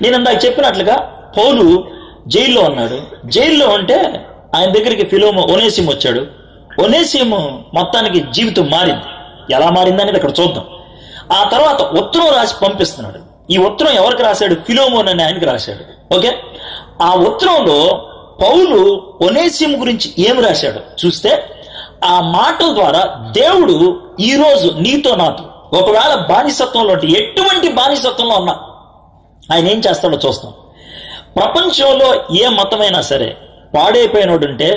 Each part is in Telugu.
నేను ఇందాక చెప్పినట్లుగా పౌలు జైల్లో ఉన్నాడు. జైల్లో ఉంటే ఆయన దగ్గరికి ఒనేసిము వచ్చాడు. ఒనేసిము మొత్తానికి జీవితం మారింది. ఎలా మారిందనేది అక్కడ చూద్దాం. ఆ తర్వాత ఉత్తరం రాసి పంపిస్తున్నాడు. ఈ ఉత్తరం ఎవరికి రాశాడు? ఫిలోమోన్ అనే ఆయనకి రాశాడు. ఓకే, ఆ ఉత్తరంలో పౌలు ఒనేసిము గురించి ఏమి రాశాడు చూస్తే, ఆ మాటల ద్వారా దేవుడు ఈరోజు నీతో నాతో ఒకవేళ బానిసత్వంలో ఉంటే, ఎటువంటి బానిసత్వంలో ఉన్నా ఆయన ఏం చేస్తాడో చూస్తాం. ప్రపంచంలో ఏ మతమైనా సరే పాడైపోయినోడుంటే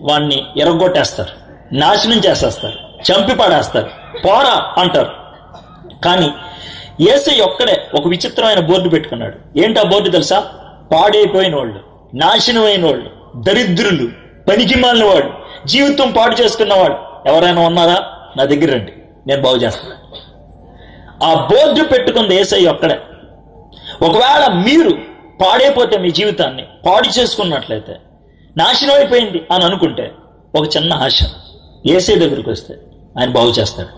వాణ్ణి ఎరగొట్టేస్తారు, నాశనం చేసేస్తారు, చంపి పడేస్తారు, పోరా అంటారు. కానీ యేసయ్య ఒక్కడే ఒక విచిత్రమైన బోర్డు పెట్టుకున్నాడు. ఏంటా బోర్డు తెలుసా? పాడైపోయిన వాళ్ళు, నాశనమైన వాళ్ళు, దరిద్రులు, పనికిమాలిన వాడు, జీవితం పాడు చేసుకున్నవాడు ఎవరైనా ఉన్నారా? నా దగ్గర రండి, నేను బాగు చేస్తాను. ఆ బోర్డు పెట్టుకుంది యేసయ్య ఒక్కడే. ఒకవేళ మీరు పాడైపోతే, మీ జీవితాన్ని పాడు చేసుకున్నట్లయితే, నాశనం అయిపోయింది అని అనుకుంటే, ఒక చిన్న ఆశ, యేసయ్య దగ్గరికి వస్తే ఆయన బాగు చేస్తాడు.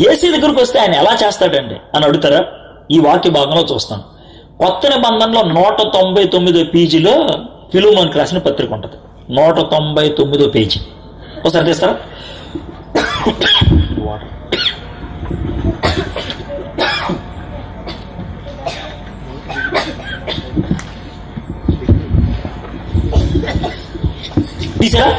యేసయ్య దగ్గరికి వస్తే ఆయన ఎలా చేస్తాడండి అని అడుగుతారా? ఈ వాక్య భాగంలో చూస్తాను. కొత్త నిబంధనలో 199 పేజీలో ఫిలోమోనుకు రాసిన పత్రిక ఉంటుంది. 199 పేజీ ఒకసారి తీస్తారా? తీసారా?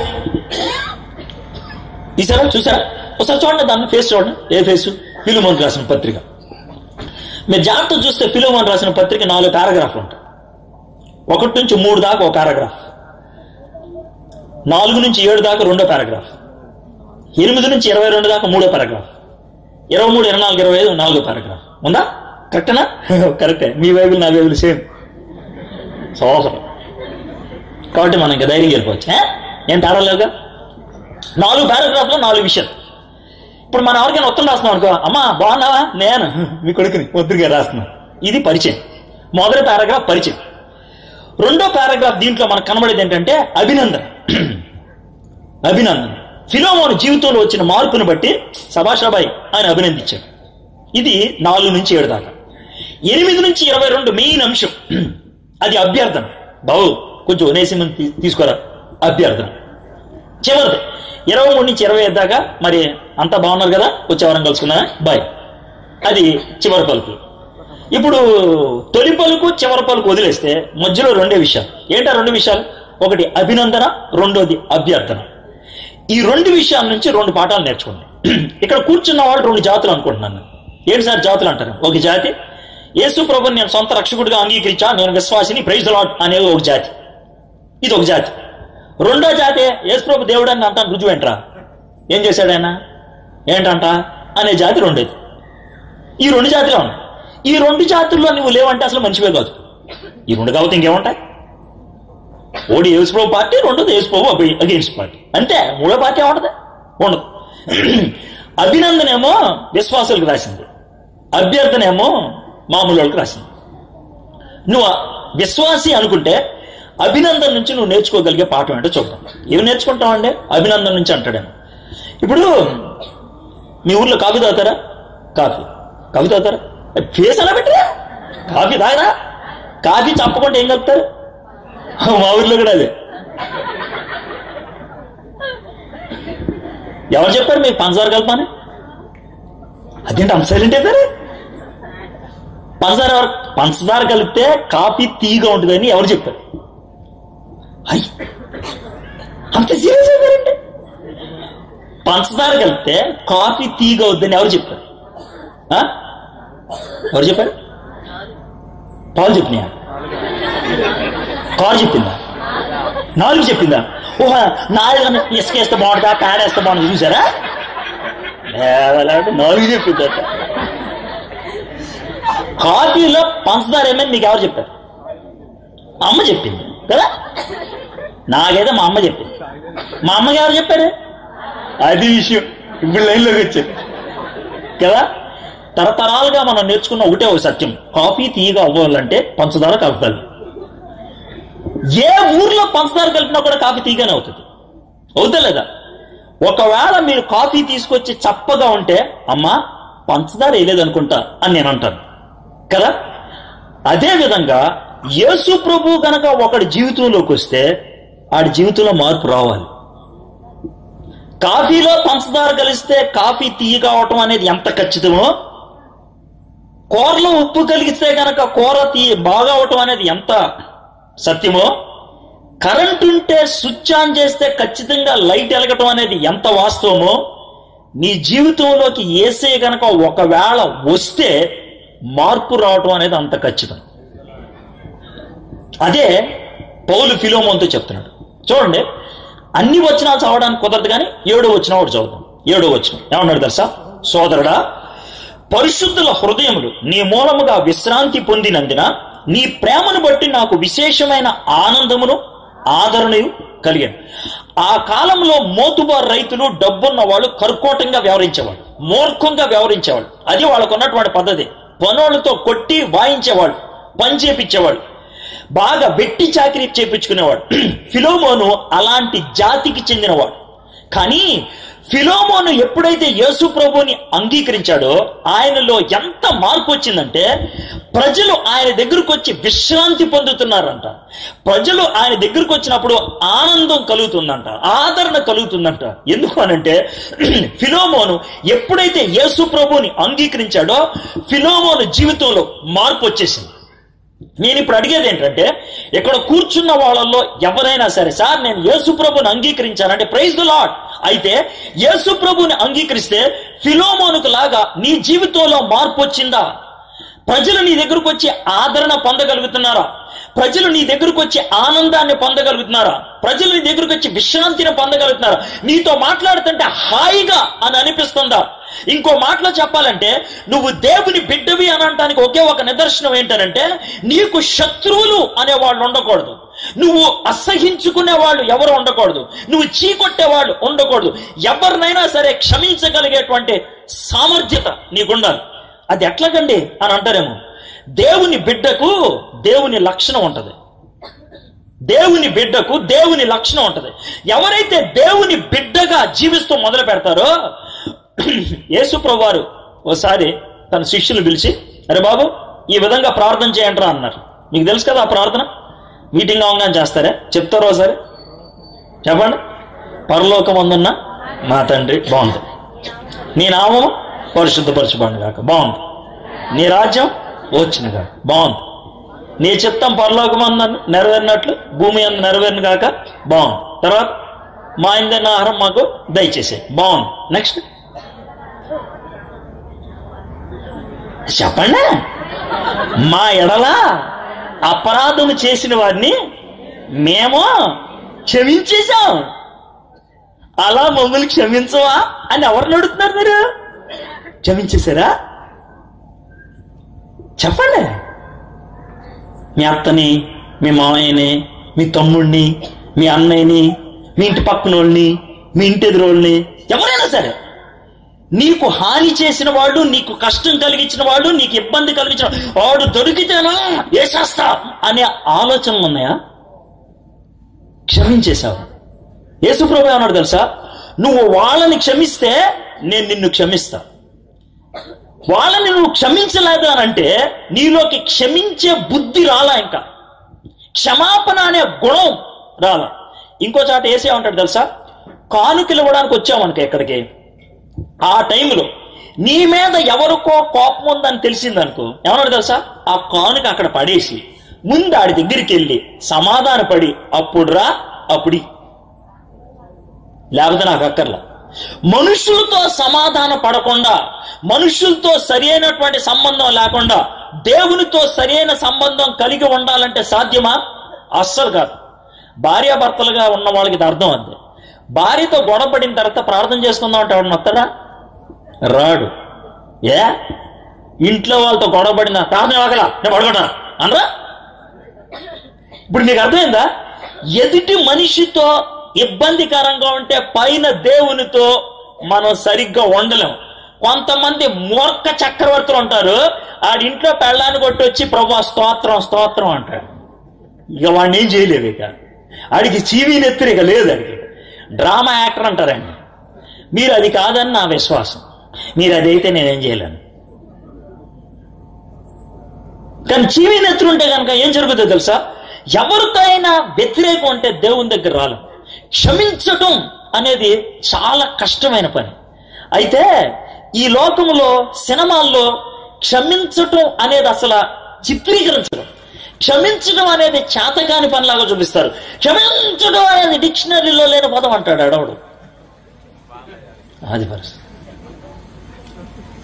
తీసారా? చూసారా? ఒకసారి చూడండి, దాన్ని ఫేస్ చూడండి. ఏ ఫేసు? ఫిలోమోనుకు రాసిన పత్రిక. మీరు జాగ్రత్త చూస్తే ఫిలోమోను రాసిన పత్రిక 4 పారాగ్రాఫ్లు ఉంటాయి. 1 నుంచి 3 దాకా ఒక పారాగ్రాఫ్, 4 నుంచి 7 దాకా 2వ పారాగ్రాఫ్, 8 నుంచి 22 దాకా 3వ పారాగ్రాఫ్, 23, 24, 25 4వ పారాగ్రాఫ్. ఉందా? కరెక్టేనా? కరెక్టే. మీ బైబిల్ నా బైబిల్ సేమ్ సంవత్సరం కాబట్టి మనం ఇంకా ధైర్యం వెళ్ళిపోవచ్చు. ఏం తేడా లేవుగా. 4 పారాగ్రాఫ్లో 4 విషయాలు. ఇప్పుడు మనం ఎవరికైనా ఉత్తరం రాస్తున్నాం అనుకో, అమ్మా బాగున్నావా, నేను మీ కొడుకుని ఉత్తరిగా రాస్తున్నాను. ఇది పరిచయం. మొదటి పారాగ్రాఫ్ పరిచయం. 2వ పారాగ్రాఫ్ దీంట్లో మనకు కనబడేది ఏంటంటే అభినందన. అభినందన. ఫిలోమోను జీవితంలో వచ్చిన మార్పును బట్టి సభాషాబాయ్ ఆయన అభినందించాడు. ఇది 4 నుంచి 7 దాకా. 8 నుంచి 22 మెయిన్ అంశం, అది అభ్యర్థన. బావు కొంచెం ఒనేసిముని తీసుకోరా, అభ్యర్థన. చివరిది 23 నుంచి 25 దాకా, మరి అంతా బాగున్నారు కదా, వచ్చే వారం కలుసుకున్నా బాయ్, అది చివరి పలుకు. ఇప్పుడు తొలి పలుకు చివరి పలుకు వదిలేస్తే మధ్యలో 2 విషయాలు. ఏంటా 2 విషయాలు? ఒకటి అభినందన, రెండోది అభ్యర్థన. ఈ 2 విషయాల నుంచి 2 పాఠాలు నేర్చుకోండి. ఇక్కడ కూర్చున్న వాళ్ళు 2 జాతులు అనుకుంటున్నాను. ఏంటి సార్ జాతులు అంటారు? ఒక జాతి యేసు ప్రభుని నేను సొంత రక్షకుడిగా అంగీకరించా, నేను విశ్వాసిని, ప్రైజ్ ది లార్డ్ అనేది ఒక జాతి. ఇది ఒక జాతి. 2వ జాతి యేసు ప్రభు దేవుడు అని అంటాను, రుజువు ఏంట్రా, ఏం చేశాడు ఆయన, ఏంటంట అనే జాతి 2ది. ఈ 2 జాతిలో ఉన్నాయి. ఈ 2 జాతుల్లో నువ్వు లేవంటే అసలు మంచివే కాదు. ఈ 2 కాబట్టి ఇంకేముంటాయి? ఓడి యేసు ప్రభు పార్టీ, 2ది యేసు ప్రభు అగెయిన్స్ట్ పార్టీ, అంతే. 3వ పార్టీ ఏముంటది? ఉండదు. అభినందనేమో విశ్వాసులకు రాసింది, అభ్యర్థనేమో మామూలు వాళ్ళకి రాసింది. నువ్వు విశ్వాసి అనుకుంటే అభినందన నుంచి నువ్వు నేర్చుకోగలిగే పాఠం ఏంటో చూద్దాం. ఏమి నేర్చుకుంటావండి అభినందన నుంచి అంటాడేమో. ఇప్పుడు మీ ఊర్లో కాఫీ తాగుతారా? కాఫీ తాగుతారా? ఫేస్ అలా పెట్టరా, కాఫీ తాగరా? కాఫీ చెప్పకుండా ఏం కలుపుతారు? మా ఊర్లో కూడా అదే. ఎవరు చెప్పారు మీకు పంచదార కలపని? అదేంటి అంత సైలెంట్ అయిపోయారు? పంచదార కలిపితే కాఫీ తీగా ఉంటుందని ఎవరు చెప్పారు? అయ్యి అంత సీరియస్ అయిపోయారండి. పంచదార కలిపితే కాఫీ తీగా వద్దని ఎవరు చెప్పారు? ఎవరు చెప్పారు? పాలు చెప్పినా? కారు చెప్పిందా? 4 చెప్పిందా? ఓహో, 4 ఇసుకేస్తే బాగుంటుందా, పేడేస్తే బాగుంటుంది చూసారా? 4 చెప్పిందా? కాఫీలో పంచదార ఏమైంది మీకు ఎవరు చెప్పారు? అమ్మ చెప్పింది కదా. నాకైతే మా అమ్మ చెప్పింది. మా అమ్మకి ఎవరు చెప్పారు? అది విషయం ఇప్పుడు లైన్లోకి వచ్చారు కదా. తరతరాలుగా మనం నేర్చుకున్న ఒకటే ఒక సత్యం, కాఫీ తీయగా అవ్వాలంటే పంచదార కలపాలి. ఏ ఊర్లో పంచదార కలిపినా కూడా కాఫీ తీయగానే అవుతుంది. అవుతా లేదా? ఒకవేళ మీరు కాఫీ తీసుకొచ్చి చప్పగా ఉంటే, అమ్మా పంచదార వేయలేదు అనుకుంటా అని నేను అంటాను కదా. అదేవిధంగా యేసు ప్రభు గనక ఒకడి జీవితంలోకి వస్తే ఆడి జీవితంలో మార్పు రావాలి. కాఫీలో పంచదార కలిస్తే కాఫీ తీయగా అవటం అనేది ఎంత ఖచ్చితమో, కూరలో ఉప్పు కలిగిస్తే గనక కూర బాగా అవటం అనేది ఎంత సత్యమో, కరెంట్ ఉంటే స్విచ్ ఆన్ చేస్తే ఖచ్చితంగా లైట్ వెలగటం అనేది ఎంత వాస్తవమో, నీ జీవితంలోకి యేసే గనక ఒకవేళ వస్తే మార్పు రావటం అనేది అంత ఖచ్చితం. అదే పౌలు ఫిలోమోనుతో చెప్తున్నాడు. చూడండి, అన్ని వచనాలు చదవడానికి కుదరదు, కానీ 7వ వచనం ఒకటి చదువుతాం. 7వ వచనం ఏమన్నాడు తెలుసా? సోదరుడా, పరిశుద్ధుల హృదయములు నీ మూలముగా విశ్రాంతి పొందినందున నీ ప్రేమను బట్టి నాకు విశేషమైన ఆనందమును ఆదరణయు కలిగాను. ఆ కాలంలో మోతుబారు రైతులు, డబ్బున్న వాళ్ళు కర్కోటంగా వ్యవహరించేవాళ్ళు, మూర్ఖంగా వ్యవహరించేవాళ్ళు. అది వాళ్ళకు ఉన్నటువంటి పద్ధతి. పనులతో కొట్టి వాయించేవాళ్ళు, పని చేపించేవాళ్ళు, బాగా వెట్టి చాకిరీ చేపించుకునేవాడు. ఫిలోమోను అలాంటి జాతికి చెందినవాడు. కానీ ఫిలోమోను ఎప్పుడైతే యేసు ప్రభుని అంగీకరించాడో ఆయనలో ఎంత మార్పు వచ్చిందంటే, ప్రజలు ఆయన దగ్గరకు వచ్చి విశ్రాంతి పొందుతున్నారంట. ప్రజలు ఆయన దగ్గరకు వచ్చినప్పుడు ఆనందం కలుగుతుందంట, ఆదరణ కలుగుతుందంట. ఎందుకు అనంటే, ఫిలోమోను ఎప్పుడైతే యేసు ప్రభుని అంగీకరించాడో ఫిలోమోను జీవితంలో మార్పు వచ్చేసింది. నేను ఇప్పుడు అడిగేది ఏంటంటే, ఇక్కడ కూర్చున్న వాళ్ళల్లో ఎవరైనా సరే, సార్ నేను యేసు ప్రభుని అంగీకరించానంటే ప్రైజ్ ది లార్డ్. అయితే యేసు ప్రభుని అంగీకరిస్తే ఫిలోమోనుకు లాగా నీ జీవితంలో మార్పు వచ్చిందా? ప్రజలు నీ దగ్గరకు వచ్చి ఆదరణ పొందగలుగుతున్నారా? ప్రజలు నీ దగ్గరకు వచ్చి ఆనందాన్ని పొందగలుగుతున్నారా? ప్రజలు నీ దగ్గరకు వచ్చి విశ్రాంతిని పొందగలుగుతున్నారా? నీతో మాట్లాడుతుంటే హాయిగా అని అనిపిస్తుందా? ఇంకో మాటలో చెప్పాలంటే, నువ్వు దేవుని బిడ్డవి అని అనడానికి ఒకే ఒక నిదర్శనం ఏంటనంటే, నీకు శత్రువులు అనేవాళ్ళు ఉండకూడదు, నువ్వు అసహించుకునే వాళ్ళు ఎవరు ఉండకూడదు, నువ్వు చీకొట్టేవాళ్ళు ఉండకూడదు. ఎవరినైనా సరే క్షమించగలిగేటువంటి సామర్థ్యత నీకుండాలి. అది ఎట్లాగండి అని అంటారేమో. దేవుని బిడ్డకు దేవుని లక్షణం ఉంటది. దేవుని బిడ్డకు దేవుని లక్షణం ఉంటది. ఎవరైతే దేవుని బిడ్డగా జీవిస్తూ మొదలు పెడతారో, యేసు ప్రభువు వారు ఓసారి తన శిష్యులు పిలిచి, అరే బాబు ఈ విధంగా ప్రార్థన చేయండి రా అన్నారు. మీకు తెలుసు కదా ఆ ప్రార్థన, మీటింగ్ అవగానే చేస్తారా? చెప్తారో ఒకసారి చెప్పండి. పరలోకమందున్న మా తండ్రి, బాగుంది. నీ నామం పరిశుద్ధపరచబడిన గాక, బాగుంది. నీ రాజ్యం వచ్చిన గాక, బాగుంది. నీ చిత్తం పరలోకమందు నెరవేరినట్లు భూమి అందు నెరవేరిన గాక, బాగుంది. తర్వాత మా ఇందైన ఆహారం మాకు దయచేసే, బాగుంది. నెక్స్ట్ చెప్పండి. మా ఎడల అపరాధము చేసిన వారిని మేము క్షమించేశాం, అలా మమ్మల్ని క్షమించవా అని ఎవరిని అడుగుతున్నారు మీరు? క్షమించేశారా? చెప్పండి. మీ అత్తని, మీ మామయ్యని, మీ తమ్ముడిని, మీ అన్నయ్యని, మీ ఇంటి పక్కన వాళ్ళని, మీ ఇంటి ఎదురోళ్ళని, ఎవరైనా సరే నీకు హాని చేసిన వాళ్ళు, నీకు కష్టం కలిగించిన వాళ్ళు, నీకు ఇబ్బంది కలిగించిన వాడు దొరికితేనా వేసేస్తా అనే ఆలోచనలు ఉన్నాయా? క్షమించేశావు. యేసు ప్రభువు అన్నాడు తెలుసా, నువ్వు వాళ్ళని క్షమిస్తే నేను నిన్ను క్షమిస్తా. వాళ్ళని నువ్వు క్షమించలేదు అని అంటే నీలోకి క్షమించే బుద్ధి రాలా, ఇంకా క్షమాపణ అనే గుణం రాలా. ఇంకో చాట వేసే ఉంటాడు తెలుసా, కానుకలు ఇవ్వడానికి వచ్చామనుకో ఎక్కడికి, ఆ టైంలో నీ మీద ఎవరికో కోపం ఉందని తెలిసిందనుకో, ఏమన్నాడు తెలుసా, ఆ కానుక అక్కడ పడేసి ముందు ఆడి దగ్గరికి వెళ్ళి సమాధాన పడి అప్పుడు రా అప్పుడి, లేకపోతే నాకు అక్కర్లా. మనుషులతో సమాధాన పడకుండా, మనుషులతో సరి అయినటువంటి సంబంధం లేకుండా దేవునితో సరి అయిన సంబంధం కలిగి ఉండాలంటే సాధ్యమా? అస్సలు కాదు. భార్యాభర్తలుగా ఉన్న వాళ్ళకి ఇది అర్థం అంతే. భార్యతో గొడవపడిన తర్వాత ప్రార్థన చేసుకుందాం అంటే ఎవడన్నా వస్తాడా? రాడు. ఏ ఇంట్లో వాళ్ళతో గొడవపడినా ప్రార్థన ఇవ్వగల నేను పడుకుంటా అనరా? ఇప్పుడు మీకు అర్థమైందా? ఎదుటి మనిషితో ఇబ్బందికరంగా ఉంటే పైన దేవునితో మనం సరిగ్గా ఉండలేం. కొంతమంది మూర్ఖ చక్రవర్తులు ఉంటారు, ఆడింట్లో పెళ్ళాన్ని కొట్టొచ్చి ప్రభువా స్తోత్రం స్తోత్రం అంటాడు. ఇక వాడిని ఏం చేయలేవు, ఇక ఆడికి చీవీ నెత్తిరి ఇక లేదు. ఆడికి డ్రామా యాక్టర్ అంటారండి. మీరు అది కాదని నా విశ్వాసం. మీరు అదైతే నేనేం చేయలేను. కానీ చీవి నెత్తురుంటే కనుక ఏం జరుగుతుందో తెలుసా? ఎవరితో అయినా వ్యతిరేకం అంటే దేవుని దగ్గర రాలం. క్షమించటం అనేది చాలా కష్టమైన పని. అయితే ఈ లోకంలో సినిమాల్లో క్షమించటం అనేది అసలు చిత్రీకరించడం, క్షమించడం అనేది చేతకాని పనిలాగా చూపిస్తారు. క్షమించడం అనేది డిక్షనరీలో లేని పదం అంటాడు అడవుడు. అది పరిస్థితి.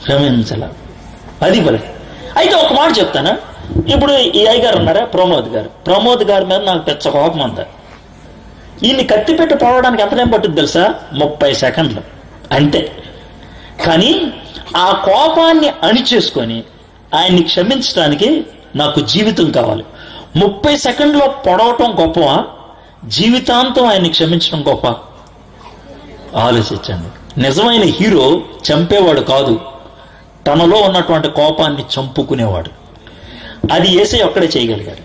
క్షమించాల, అది పరిస్థితి. అయితే ఒక మాట చెప్తాను. ఇప్పుడు ఈ అయ్యగారు ఉన్నారా, ప్రమోద్ గారి మీద నాకు పెద్ద కోపం అంతా. ఈయన్ని కత్తిపెట్టి పోవడానికి ఎంత టైం పట్టుద్ది తెలుసా? 30 సెకండ్లు అంతే. కానీ ఆ కోపాన్ని అణిచేసుకొని ఆయన్ని క్షమించడానికి నాకు జీవితం కావాలి. 30 సెకండ్లో పొడవటం గొప్పవా, జీవితాంతం ఆయన్ని క్షమించడం గొప్ప? ఆలోచించండి. నిజమైన హీరో చంపేవాడు కాదు, తనలో ఉన్నటువంటి కోపాన్ని చంపుకునేవాడు. అది యేసయ్య ఒక్కడే చేయగలిగాడు.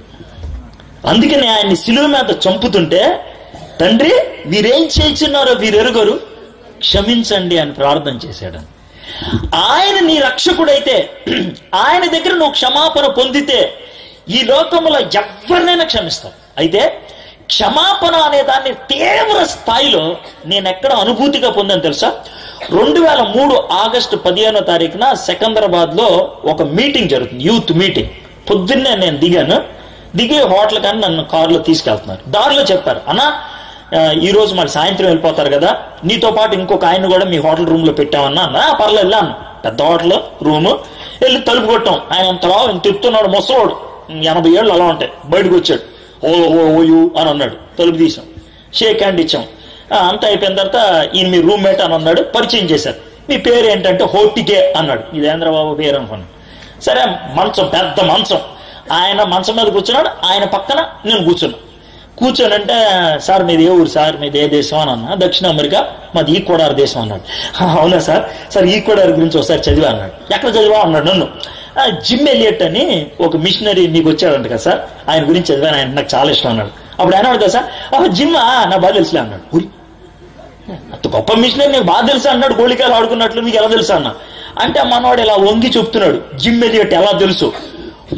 అందుకని ఆయన్ని శిలువ మీద చంపుతుంటే, తండ్రి వీరేం చేస్తున్నారో వీరెరుగరు, క్షమించండి అని ప్రార్థన చేశాడు. ఆయన నీ రక్షకుడైతే, ఆయన దగ్గర నువ్వు క్షమాపణ పొందితే ఈ లోకంలో ఎవరినైనా క్షమిస్తావు. అయితే క్షమాపణ అనే దాన్ని తీవ్ర స్థాయిలో నేను ఎక్కడ అనుభూతిగా పొందాను తెలుసా? 2003 ఆగస్టు 15వ తారీఖున సికింద్రాబాద్ లో ఒక మీటింగ్ జరుగుతుంది, యూత్ మీటింగ్. పొద్దున్నే నేను దిగి హోటల్ కానీ నన్ను కారులో తీసుకెళ్తున్నారు. దారిలో చెప్పారు, అన్నా ఈ రోజు మరి సాయంత్రం వెళ్ళిపోతారు కదా, నీతో పాటు ఇంకొక ఆయన కూడా మీ హోటల్ రూమ్ లో పెట్టామన్నా. అన్నా పర్లేదు వెళ్ళాను. పెద్ద హోటల్ రూము వెళ్ళి తలుపు కొట్టాం. ఆయన అంతలా తిప్పుతున్నాడు, ముసలోడు, 80 ఏళ్ళు అలా ఉంటాయి. బయటకు వచ్చాడు. ఓయూ అని అన్నాడు. తలుపు తీసాం, షేక్ హ్యాండ్ ఇచ్చాం. అంతా అయిపోయిన తర్వాత ఈయన మీ రూమ్మేట్ అని అన్నాడు. పరిచయం చేశారు. మీ పేరు ఏంటంటే హోటికే అన్నాడు. ఇది చంద్రబాబు పేరు అనుకున్నాను. సరే, మంచం, పెద్ద మంచం. ఆయన మంచం మీద కూర్చున్నాడు, ఆయన పక్కన నేను కూర్చోనంటే, సార్ మీది ఏ ఊరు సార్, మీది ఏ దేశం అని అన్నా. దక్షిణ అమెరికా, మాది ఈక్వడార్ దేశం అన్నాడు. అవునా సార్ ఈక్వడార్ గురించి ఒకసారి చదివా అన్నాడు. ఎక్కడ చదివా అన్నాడు నన్ను. జిమ్ ఎలియట్ అని ఒక మిషనరీ మీకు వచ్చాడంట కదా సార్, ఆయన గురించి చదివాను, ఆయన నాకు చాలా ఇష్టం అన్నాడు. అప్పుడు ఆయన అడుగుతా సార్, జిమ్ నాకు బాగా తెలుసులే అన్నాడు. అంత గొప్ప మిషనరీ నీకు బాగా తెలుసా అన్నాడు. గోళికాయలు ఆడుకున్నట్లు మీకు ఎలా తెలుసా అన్నా. అంటే మనవాడు ఇలా వంగి చెప్తున్నాడు, జిమ్ ఎలియట్ ఎలా తెలుసు.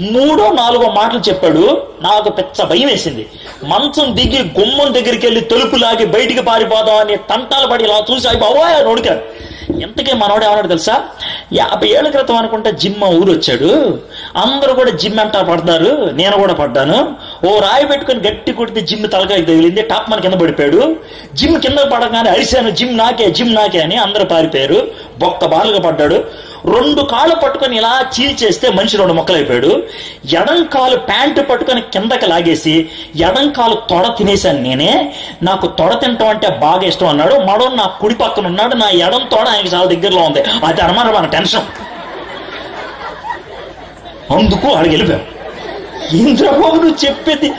3 or 4 మాటలు చెప్పాడు. నాకు పెద్ద భయం వేసింది. మంచం దిగి గుమ్మం దగ్గరికి వెళ్ళి తలుపు లాగి బయటికి పారిపోదాం అని తంటాలు పడి ఇలా చూసి అవి బావోయ్ అని ఉడికాడు. ఎంతకే మనవాడు ఏమన్నాడు తెలుసా? 50 ఏళ్ల క్రితం అనుకుంటే జిమ్ ఊరు వచ్చాడు, అందరూ కూడా జిమ్ అంటా పడతారు, నేను కూడా పడ్డాను. ఓ రాయి పెట్టుకుని గట్టి కొడితే జిమ్ తలకాయకి తగిలింది, టాప్ మన కింద పడిపోయాడు. జిమ్ కింద పడగానే అరిశాను, జిమ్ నాకే అని అందరూ పారిపోయారు. బొక్క బాలుగా పడ్డాడు. 2 కాళ్ళు పట్టుకొని ఇలా చీల్చేస్తే మనిషి 2 ముక్కలైపోయాడు. ఎడం కాలు ప్యాంటు పట్టుకొని కిందకి లాగేసి ఎడం కాలు తొడ తినేశాను నేనే. నాకు తొడ తింటాం అంటే బాగా ఇష్టం అన్నాడు. మడో నా కుడి పక్కన ఉన్నాడు, నా ఎడం తొడ ఆయనకి చాలా దగ్గరలో ఉంది. అది అనమాట మన టెన్షన్. అందుకు అడిగి వెళ్ళిపోయాం. ఇంద్రబాబు నువ్వు చెప్పేది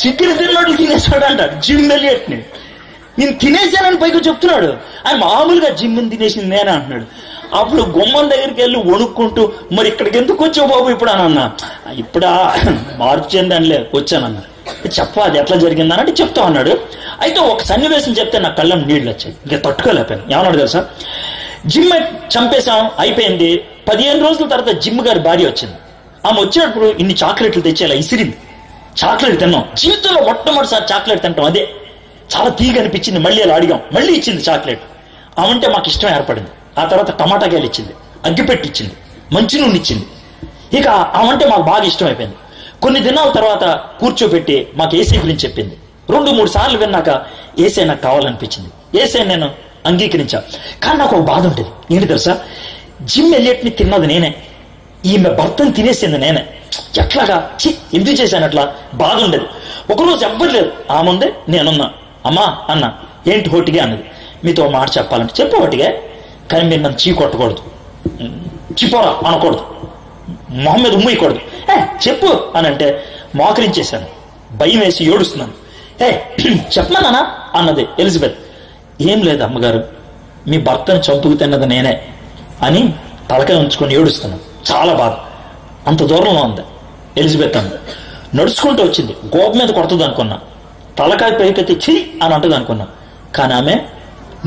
చికెన్ తిన్నాడు తినేసాడు అంటాడు జిమ్ ఎలియట్ని. నేను తినేసానని పైకి చెప్తున్నాడు. ఆయన మామూలుగా జిమ్ని తినేసింది నేనే అంటున్నాడు. అప్పుడు గుమ్మం దగ్గరికి వెళ్ళి వణుక్కుంటూ, మరి ఇక్కడికి ఎందుకు వచ్చావు బాబు ఇప్పుడు అని అన్నా. ఇప్పుడా మార్పు చెందానులే వచ్చానన్నా. చెప్ప అది ఎట్లా జరిగిందని అంటే చెప్తా అన్నాడు. అయితే ఒక సన్నివేశం చెప్తే నా కళ్ళం నీళ్ళు వచ్చాయి, ఇంకా తట్టుకోలేకపోయాను. ఏమన్నాడు తెలుసా? జిమ్ చంపేశాం, అయిపోయింది. 15 రోజుల తర్వాత జిమ్ గారి భార్య వచ్చింది. ఆమె వచ్చేటప్పుడు ఇన్ని చాక్లెట్లు తెచ్చేలా ఇసిరింది. చాక్లెట్ తిన్నాం, జీవితంలో మొట్టమొదటిసారి చాక్లెట్ తింటాం. అదే చాలా తీగ అనిపించింది. మళ్ళీ అలా అడిగాం, మళ్ళీ ఇచ్చింది చాక్లెట్. ఆమంటే మాకు ఇష్టం ఏర్పడింది. ఆ తర్వాత టమాటాకాయలు ఇచ్చింది, అగ్గిపెట్టి ఇచ్చింది, మంచినూనె ఇచ్చింది. ఇక ఆమంటే మాకు బాగా ఇష్టం అయిపోయింది. కొన్ని దినాల తర్వాత కూర్చోబెట్టి మాకు ఏసై గురించి చెప్పింది. 2-3 సార్లు విన్నాక ఏసై నాకు కావాలనిపించింది. ఏసై నేను అంగీకరించా. కానీ నాకు ఒక బాధ ఉంటుంది. ఏంటి తెలుసా? జిమ్ ఎలియట్ని తిన్నది నేనే, ఈమె భర్తను తినేసింది నేనే. ఎట్లాగా ఎందుకు చేశాను అట్లా బాధ ఉండేది. ఒకరోజు ఎవ్వరు లేదు, ఆముందే నేనున్నా. అమ్మా అన్న ఏంటి హోటిగా అన్నది. మీతో మాట చెప్పాలంటే చెప్పు హోటిగా, కానీ మీరు నన్ను చీ కొట్టకూడదు, చిపోరా అనకూడదు, మొహం మీద ఉమ్మేయకూడదు, చెప్పు అని అంటే మోకరించేశాను. భయం వేసి ఏడుస్తున్నాను. చెప్పమన్నానా అన్నది ఎలిజబెత్. ఏం లేదు అమ్మగారు, మీ భర్తను చంపుకు తిన్నది నేనే అని తలకాయ ఉంచుకొని ఏడుస్తున్నాను. చాలా బాధ. అంత దూరంలో ఉంది ఎలిజబెత్ అంది. నడుచుకుంటూ వచ్చింది. గోప మీద కొడుతుంది అనుకున్నా, తలకాయ పైకెత్తి ఛీ అని అంటుంది అనుకున్నా. కానీ ఆమె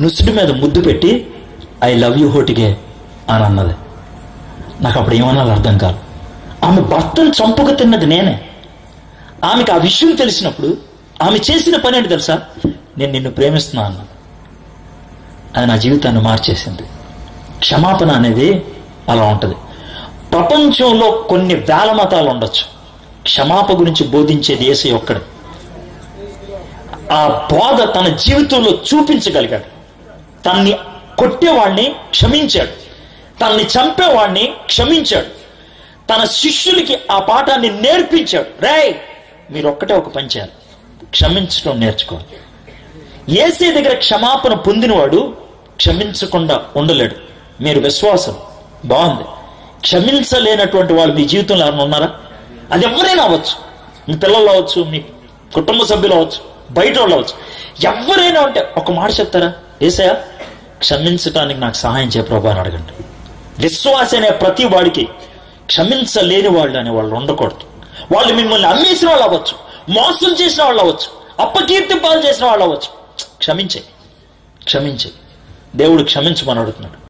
నుసుడి మీద ముద్దు పెట్టి ఐ లవ్ యూ హోటిగే అని అన్నది. నాకు అప్పుడు ఏమన్నా అర్థం కాదు. ఆమె భర్తను చంపుకు తిన్నది నేనే. ఆమెకు ఆ విషయం తెలిసినప్పుడు ఆమె చేసిన పని ఏంటి తెలుసా? నేను నిన్ను ప్రేమిస్తున్నాను. అది నా జీవితాన్ని మార్చేసింది. క్షమాపణ అనేది అలా ఉంటుంది. ప్రపంచంలో కొన్ని వేల మతాలు ఉండొచ్చు, క్షమాపణ గురించి బోధించేది యేసయ్య ఒక్కడే. ఆ బోధ తన జీవితంలో చూపించగలిగాడు. తన్ని కొట్టేవాడిని క్షమించాడు, తనని చంపేవాడిని క్షమించాడు, తన శిష్యులకి ఆ పాఠాన్ని నేర్పించాడు. రేయ్, మీరు ఒక్కటే ఒక పని చేయాలి, క్షమించడం నేర్చుకోవాలి. యేసయ్య దగ్గర క్షమాపణ పొందినవాడు క్షమించకుండా ఉండలేడు. మీరు విశ్వాసం బాగుంది, క్షమించలేనటువంటి వాళ్ళు మీ జీవితంలో ఎవరైనా ఉన్నారా? అది ఎవరైనా అవ్వచ్చు, మీ పిల్లలు అవ్వచ్చు, మీ కుటుంబ సభ్యులు అవ్వచ్చు, బయట వాళ్ళు అవ్వచ్చు. ఎవరైనా ఉంటే ఒక మాట చెప్తారా? యేసయ్య, క్షమించటానికి నాకు సహాయం చేయ ప్రభా అని అడగండి. విశ్వాస అనే ప్రతి వాడికి క్షమించలేని వాళ్ళు అనే వాళ్ళు ఉండకూడదు. వాళ్ళు మిమ్మల్ని అమ్మేసిన వాళ్ళు అవ్వచ్చు, మోసం చేసిన వాళ్ళు అవ్వచ్చు, అప్పకీర్తి పాలు చేసిన వాళ్ళు అవ్వచ్చు. క్షమించే దేవుడు క్షమించమని అడుగుతున్నాడు.